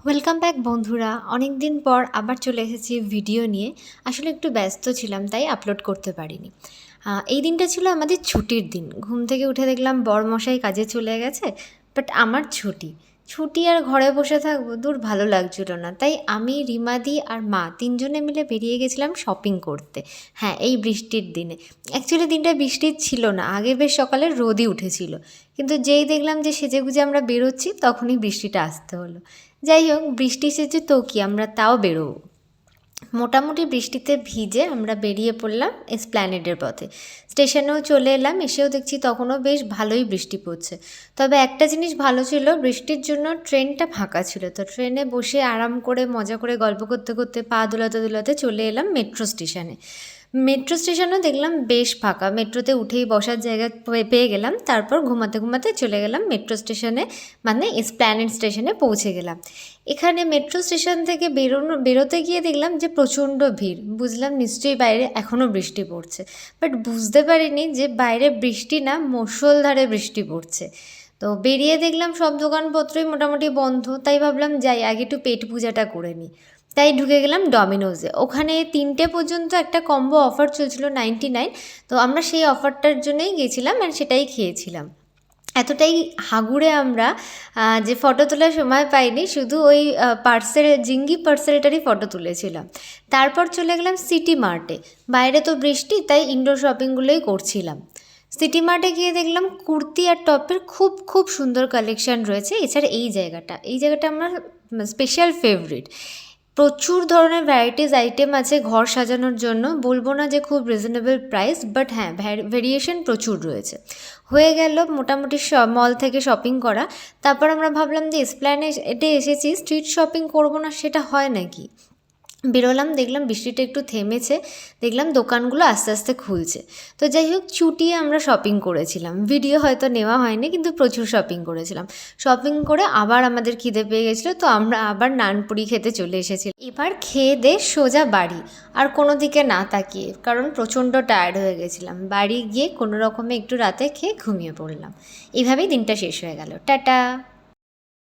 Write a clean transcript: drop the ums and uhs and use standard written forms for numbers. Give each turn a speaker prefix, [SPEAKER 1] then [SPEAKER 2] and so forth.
[SPEAKER 1] Welcome back বন্ধুরা। অনেক দিন পর আবার চলে এসেছি ভিডিও নিয়ে। আসলে একটু ব্যস্ত ছিলাম তাই আপলোড করতে পারিনি। এই দিনটা ছিল আমাদের ছুটির দিন। ঘুম থেকে উঠে দেখলাম বরমশাই কাজে চলে গেছে, বাট আমার ছুটি। ছুটি আর ঘরে বসে থাকবো, দূর ভালো লাগছিল না। তাই আমি, রিমাদি আর মা তিনজনে মিলে বেরিয়ে গেছিলাম শপিং করতে। হ্যাঁ, এই বৃষ্টির দিনে। অ্যাকচুয়ালি দিনটা বৃষ্টির ছিল না, আগে বেশ সকালে রোদই উঠেছিল, কিন্তু যেই দেখলাম যে সেজেগুজে আমরা বেরোচ্ছি তখনই বৃষ্টিটা আসতে হলো। যাই হোক, বৃষ্টি সেজে তো কি, আমরা তাও বেরোবো। মোটামুটি বৃষ্টিতে ভিজে আমরা বেরিয়ে পড়লাম এসপ্ল্যানেডের পথে। স্টেশনেও চলে এলাম, এসেও দেখছি তখনও বেশ ভালোই বৃষ্টি পড়ছে। তবে একটা জিনিস ভালো ছিল, বৃষ্টির জন্য ট্রেনটা ফাঁকা ছিল। তো ট্রেনে বসে আরাম করে মজা করে গল্প করতে করতে পা দোলাতে দোলাতে চলে এলাম মেট্রো স্টেশনে। মেট্রো স্টেশনও দেখলাম বেশ ফাঁকা, মেট্রোতে উঠেই বসার জায়গা পেয়ে গেলাম। তারপর ঘুমাতে ঘুমাতে চলে গেলাম মেট্রো স্টেশনে, মানে এসপ্ল্যানেড স্টেশনে পৌঁছে গেলাম। এখানে মেট্রো স্টেশন থেকে বেরোতে গিয়ে দেখলাম যে প্রচণ্ড ভিড়। বুঝলাম নিশ্চয়ই বাইরে এখনও বৃষ্টি পড়ছে, বাট বুঝতে পারিনি যে বাইরে বৃষ্টি না, মুষলধারে বৃষ্টি পড়ছে। তো বেরিয়ে দেখলাম সব দোকানপত্রই মোটামুটি বন্ধ, তাই ভাবলাম যাই আগে একটু পেট পূজাটা করে নিই। তাই ঢুকে গেলাম ডমিনোজে। ওখানে 3টে পর্যন্ত একটা কম্বো অফার চলছিল 99। তো আমরা সেই অফারটার জন্যই গেছিলাম আর সেটাই খেয়েছিলাম। এতটাই হাগুড়ে আমরা যে ফটো তোলার সময় পাইনি, শুধু ওই পার্সেল, জিঙ্গি পার্সেলটারই ফটো তুলেছিলাম। তারপর চলে গেলাম সিটি মার্টে। বাইরে তো বৃষ্টি, তাই ইনডোর শপিংগুলোই করছিলাম। সিটি মার্টে গিয়ে দেখলাম কুর্তি আর টপের খুব খুব সুন্দর কালেকশান রয়েছে। এছাড়া এই জায়গাটা আমার স্পেশাল ফেভারিট। প্রচুর ধরনের ভ্যারাইটিস আইটেম আছে ঘর সাজানোর জন্য। বলবো না যে খুব রিজনেবল প্রাইস, বাট হ্যাঁ, ভেরিয়েশন প্রচুর রয়েছে। হয়ে গেল মোটামুটি মল থেকে শপিং করা। তারপর আমরা ভাবলাম যে এসপ্ল্যানেডে এসেছি, স্ট্রিট শপিং করবো না, সেটা হয় নাকি। বেরোলাম, দেখলাম বৃষ্টিটা একটু থেমেছে, দেখলাম দোকানগুলো আস্তে আস্তে খুলছে। তো যাই হোক, চুটিয়ে আমরা শপিং করেছিলাম। ভিডিও হয়তো নেওয়া হয়নি, কিন্তু প্রচুর শপিং করেছিলাম। শপিং করে আবার আমাদের খিদে পেয়ে গেছিলো, তো আমরা আবার নানপুরি খেতে চলে এসেছিলাম। এবার খেয়ে দে সোজা বাড়ি, আর কোনো দিকে না তাকিয়ে, কারণ প্রচণ্ড টায়ার্ড হয়ে গেছিলাম। বাড়ি গিয়ে কোনো রকমে একটু রাতে খেয়ে ঘুমিয়ে পড়লাম। এইভাবেই দিনটা শেষ হয়ে গেল। টাটা।